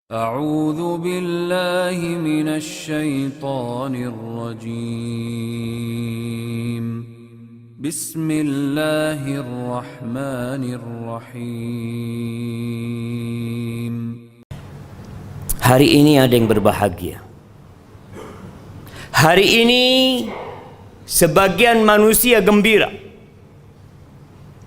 أعوذ بالله من الشيطان الرجيم بسم الله الرحمن الرحيم. Hari ini ada yang berbahagia. Hari ini sebagian manusia gembira.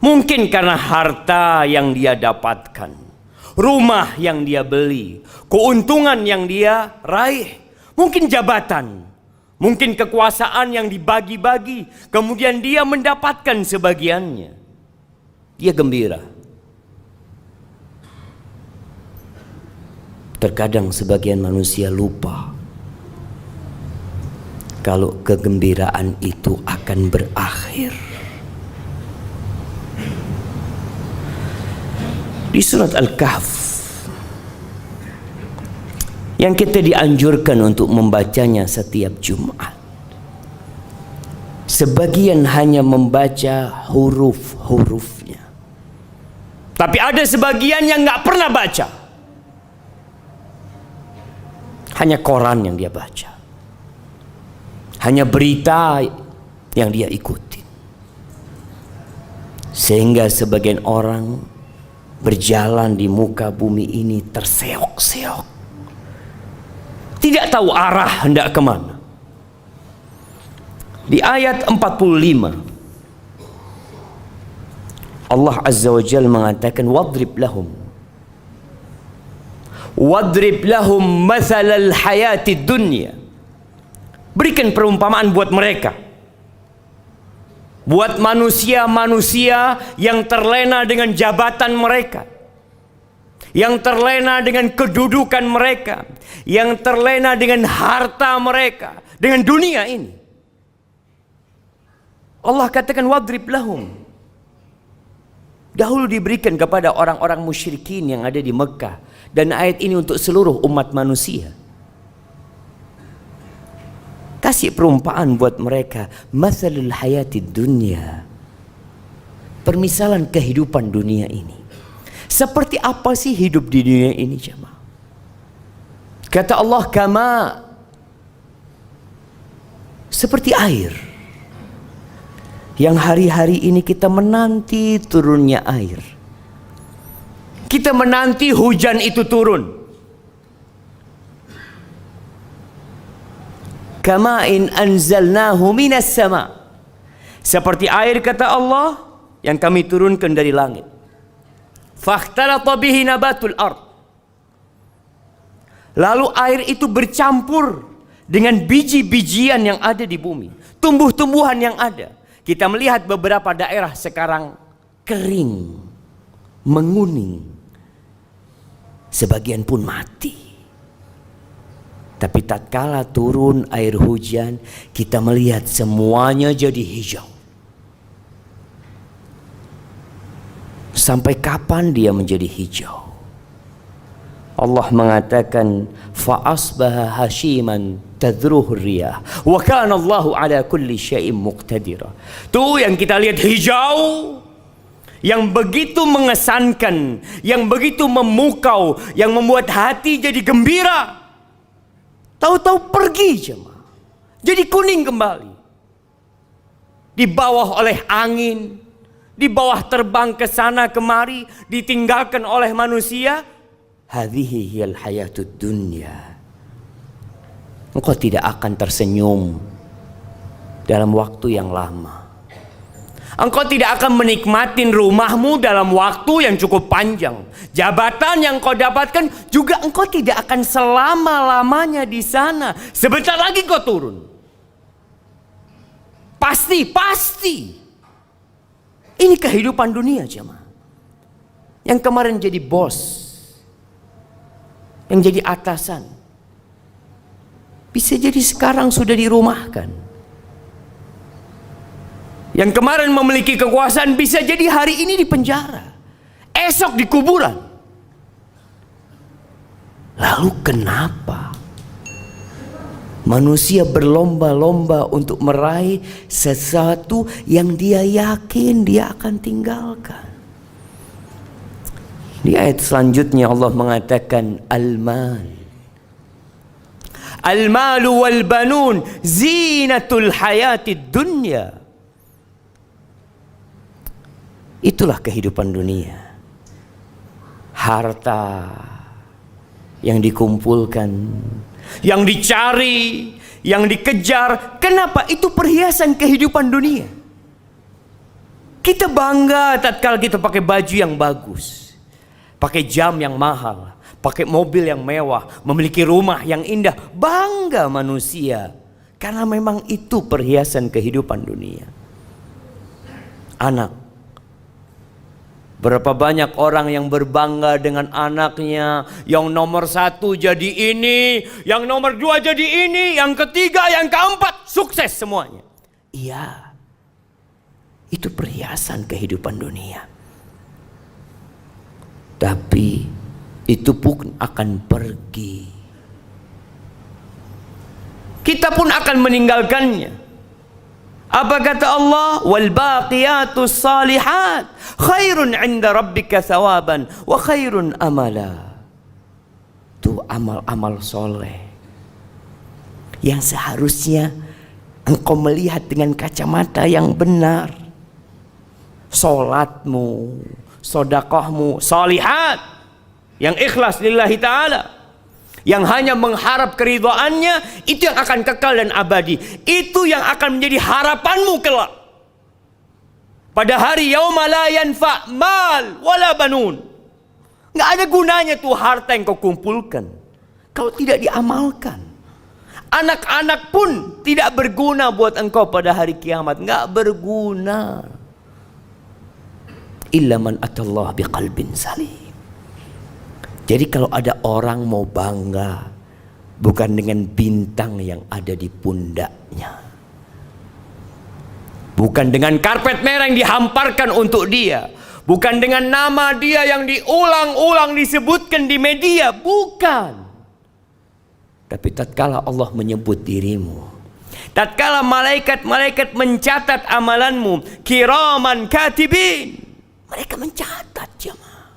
Mungkin karena harta yang dia dapatkan, rumah yang dia beli, keuntungan yang dia raih, mungkin jabatan, mungkin kekuasaan yang dibagi-bagi, kemudian dia mendapatkan sebagiannya. Dia gembira. Terkadang sebagian manusia lupa kalau kegembiraan itu akan berakhir. Di surat Al-Kahf yang kita dianjurkan untuk membacanya setiap Jumat, sebagian hanya membaca huruf-hurufnya, tapi ada sebagian yang nggak pernah baca, hanya koran yang dia baca, hanya berita yang dia ikuti, sehingga sebagian orang berjalan di muka bumi ini terseok-seok, tidak tahu arah hendak kemana. Di ayat 45 Allah Azza wa Jalla mengatakan wadrib lahum mathalal hayati dunya. Berikan perumpamaan buat mereka, buat manusia-manusia yang terlena dengan jabatan mereka, yang terlena dengan kedudukan mereka, yang terlena dengan harta mereka, dengan dunia ini. Allah katakan wadrib lahum. Dahulu diberikan kepada orang-orang musyrikin yang ada di Mekah, dan ayat ini untuk seluruh umat manusia. Kasih perumpamaan buat mereka, mathalul hayatid dunya, permisalan kehidupan dunia ini. Seperti apa sih hidup di dunia ini, jemaah? Kata Allah, kama, seperti air yang hari-hari ini kita menanti turunnya air. Kita menanti hujan itu turun. Kama in anzalnahu minas sama, seperti air kata Allah yang kami turunkan dari langit. Fakhtalata bihi nabatul ard, lalu air itu bercampur dengan biji-bijian yang ada di bumi, tumbuh-tumbuhan yang ada. Kita melihat beberapa daerah sekarang kering, menguning, sebagian pun mati. Tapi tatkala turun air hujan, kita melihat semuanya jadi hijau. Sampai kapan dia menjadi hijau? Allah mengatakan, fa asbaha hashiman tadruhu riyah wa kana Allahu ala kulli syai'in muqtadira. Tuh yang kita lihat hijau, yang begitu mengesankan, yang begitu memukau, yang membuat hati jadi gembira. Tahu-tahu pergi, jemaah, jadi kuning kembali, di bawah oleh angin, di bawah terbang ke sana kemari, ditinggalkan oleh manusia. Hadhihi hiyal hayatud dunya. Engkau tidak akan tersenyum dalam waktu yang lama. Engkau tidak akan menikmati rumahmu dalam waktu yang cukup panjang. Jabatan yang kau dapatkan juga engkau tidak akan selama-lamanya di sana. Sebentar lagi kau turun. Pasti. Ini kehidupan dunia, jemaah. Yang kemarin jadi bos, yang jadi atasan, bisa jadi sekarang sudah dirumahkan. Yang kemarin memiliki kekuasaan bisa jadi hari ini di penjara, esok di kuburan. Lalu kenapa manusia berlomba-lomba untuk meraih sesuatu yang dia yakin dia akan tinggalkan? Di ayat selanjutnya Allah mengatakan Al-malu wal banun zinatul hayatid dunya. Itulah kehidupan dunia. Harta yang dikumpulkan, yang dicari, yang dikejar. Kenapa? Itu perhiasan kehidupan dunia. Kita bangga tatkala kita pakai baju yang bagus, pakai jam yang mahal, pakai mobil yang mewah, memiliki rumah yang indah. Bangga manusia, karena memang itu perhiasan kehidupan dunia. Anak. Berapa banyak orang yang berbangga dengan anaknya. Yang nomor 1 jadi ini, yang nomor 2 jadi ini, yang ketiga, yang keempat, sukses semuanya. Iya, itu perhiasan kehidupan dunia. Tapi itu pun akan pergi. Kita pun akan meninggalkannya. Apa kata Allah? Wal baqiyatus salihat khairun 'inda rabbika thawaban wa khairun amala. Itu amal-amal soleh yang seharusnya engkau melihat dengan kacamata yang benar. Solatmu, sedekahmu, salihat yang ikhlas lillahi ta'ala, yang hanya mengharap keridhaannya, itu yang akan kekal dan abadi. Itu yang akan menjadi harapanmu kelak. Pada hari yauma la yanfa' mal wala banun. Nggak ada gunanya tuh harta yang kau kumpulkan kalau tidak diamalkan. Anak-anak pun tidak berguna buat engkau pada hari kiamat. Nggak berguna. Illa man atallah biqalbin salim. Jadi kalau ada orang mau bangga, bukan dengan bintang yang ada di pundaknya, bukan dengan karpet merah yang dihamparkan untuk dia, bukan dengan nama dia yang diulang-ulang disebutkan di media, bukan. Tapi tatkala Allah menyebut dirimu, tatkala malaikat-malaikat mencatat amalanmu, kiraman katibin, mereka mencatat jemaah.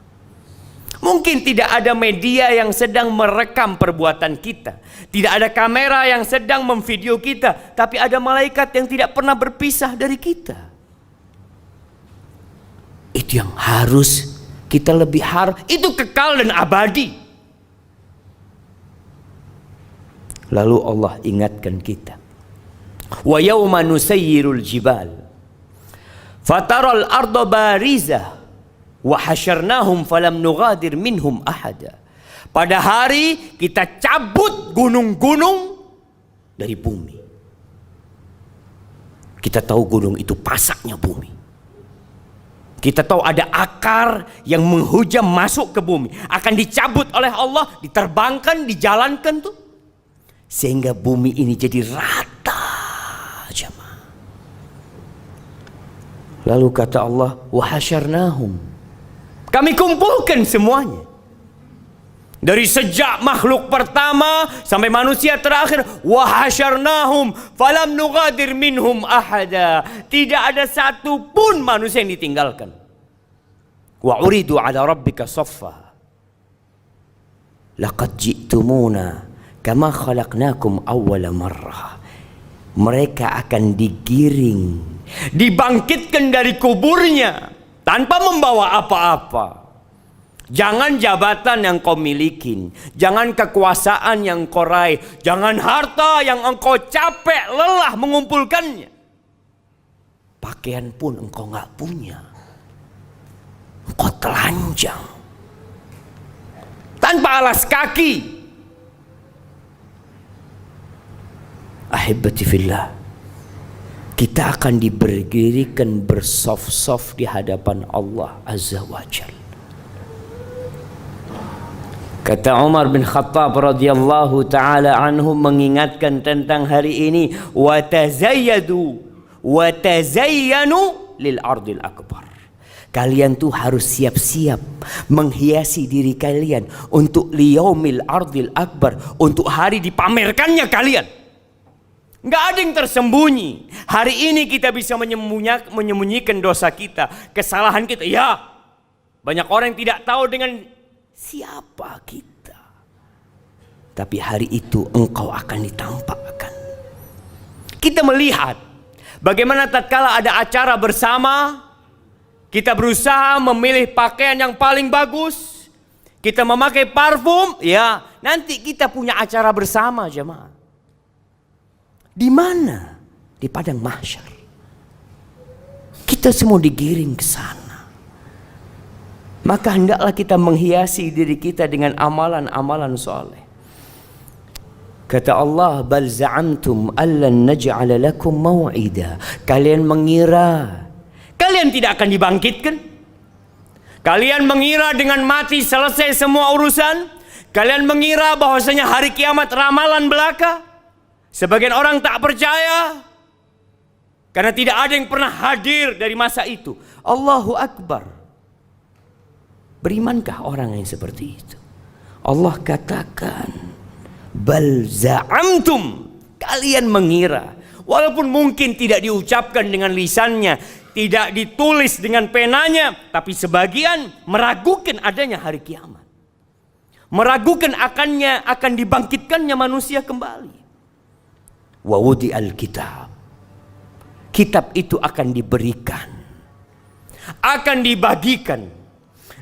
Mungkin tidak ada media yang sedang merekam perbuatan kita, tidak ada kamera yang sedang memvideo kita, tapi ada malaikat yang tidak pernah berpisah dari kita. Itu yang harus kita lebih itu kekal dan abadi. Lalu Allah ingatkan kita, wa yauma nusayyirul jibal fataral arda barizah wa hasyarnahum falam nughadir minhum ahada. Pada hari kita cabut gunung-gunung dari bumi. Kita tahu gunung itu pasaknya bumi. Kita tahu ada akar yang menghujam masuk ke bumi, akan dicabut oleh Allah, diterbangkan, dijalankan tuh, sehingga bumi ini jadi rata, jemaah. Lalu kata Allah, wa hasyarnahum, kami kumpulkan semuanya. Dari sejak makhluk pertama sampai manusia terakhir. Wa hasyarnahum falam nughadir minhum ahada. Tidak ada satu pun manusia yang ditinggalkan. Wa uridu ala rabbika saffa. Laqad ji'tumuna kama khalaqnakum awwala marrah. Mereka akan digiring, dibangkitkan dari kuburnya tanpa membawa apa-apa. Jangan jabatan yang kau miliki, jangan kekuasaan yang kau raih, jangan harta yang engkau capek lelah mengumpulkannya. Pakaian pun engkau nggak punya, engkau telanjang, tanpa alas kaki. Ahibati fillah, kita akan diberdirikan bersaf-saf di hadapan Allah Azza wa Jalla. Kata Umar bin Khattab radhiyallahu taala anhu mengingatkan tentang hari ini, wa tazayyadu wa tazayyanu lil ardil akbar. Kalian tuh harus siap-siap menghiasi diri kalian untuk liyaumil ardil akbar, untuk hari dipamerkannya kalian. Nggak ada yang tersembunyi. Hari ini kita bisa menyembunyikan dosa kita, kesalahan kita. Ya, Banyak orang yang tidak tahu dengan siapa kita. Tapi hari itu engkau akan ditampakkan. Kita melihat bagaimana tatkala ada acara bersama, kita berusaha memilih pakaian yang paling bagus, kita memakai parfum, ya, nanti kita punya acara bersama, jemaah. Di mana? Di padang mahsyar. Kita semua digiring ke sana. Maka hendaklah kita menghiasi diri kita dengan amalan-amalan soleh. Kata Allah, bal za'amtum allan naj'ala lakum mau'ida. Kalian mengira kalian tidak akan dibangkitkan. Kalian mengira dengan mati selesai semua urusan. Kalian mengira bahwasanya hari kiamat ramalan belaka. Sebagian orang tak percaya karena tidak ada yang pernah hadir dari masa itu. Allahu Akbar. Berimankah orang yang seperti itu? Allah katakan, bal za'amtum, kalian mengira. Walaupun mungkin tidak diucapkan dengan lisannya, tidak ditulis dengan penanya, tapi sebagian meragukan adanya hari kiamat, meragukan akan dibangkitkannya manusia kembali. Wa wudi'al kitab, kitab itu akan diberikan, akan dibagikan.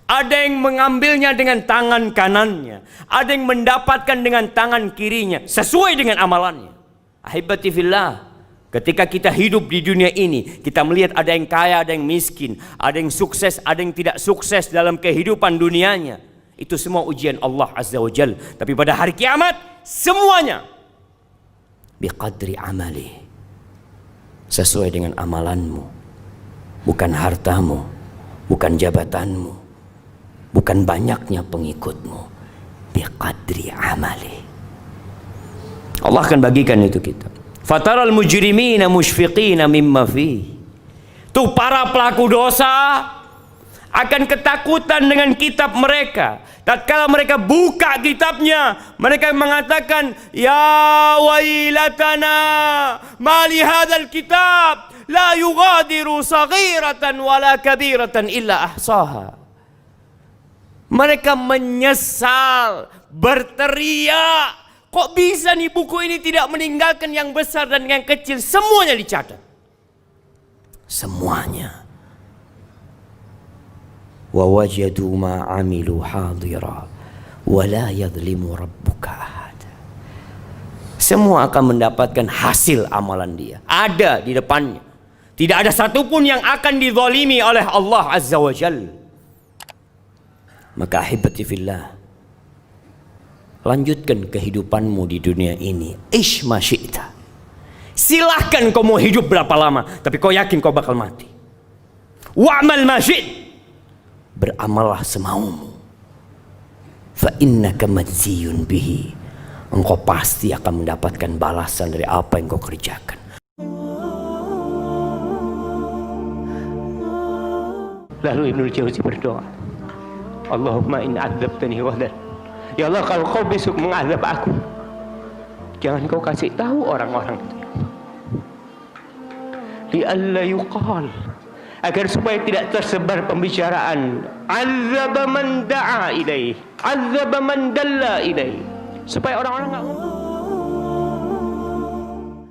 Ada yang mengambilnya dengan tangan kanannya, ada yang mendapatkan dengan tangan kirinya, sesuai dengan amalannya. Ahibati fillah, ketika kita hidup di dunia ini, kita melihat ada yang kaya, ada yang miskin, ada yang sukses, ada yang tidak sukses dalam kehidupan dunianya. Itu semua ujian Allah Azza wa Jal. Tapi pada hari kiamat, semuanya biqadri amali, sesuai dengan amalanmu, bukan hartamu, bukan jabatanmu, bukan banyaknya pengikutmu. Biqadri amali. Allah akan bagikan itu kita. Fataral mujrimina musyfiqina mimma fi. Tuh para pelaku dosa akan ketakutan dengan kitab mereka. Tatkala mereka buka kitabnya, mereka mengatakan, ya wailatana ma li hadzal kitab la yughadiru saghiratan wala kabiratan illa ahsaha. Mereka menyesal, berteriak, kok bisa nih buku ini tidak meninggalkan yang besar dan yang kecil, semuanya dicatat. Semuanya. Wa wajadu ma amilu hadira wa la yadhlimu rabbuka ahad. Semua akan mendapatkan hasil amalan dia. Ada di depannya. Tidak ada satupun yang akan dizalimi oleh Allah Azza wa Jalla. Maka ahibati fillah, lanjutkan kehidupanmu di dunia ini. Ish ma syi'ta. Silahkan kau mau hidup berapa lama, tapi kau yakin kau bakal mati. Wa'mal ma syi't. Beramallah semaumu. Fa innaka majziyun bihi. Engkau pasti akan mendapatkan balasan dari apa yang kau kerjakan. Lalu Ibnu Jauzi berdoa, Allahumma in adzabtani wahdar. Ya Allah, kalau kau besok mengazab aku, jangan kau kasih tahu orang-orang itu. Li'alla yuqal, agar supaya tidak tersebar pembicaraan azaba man da'a ilaih, azaba man dalla ilaih, supaya orang-orang enggak ngomong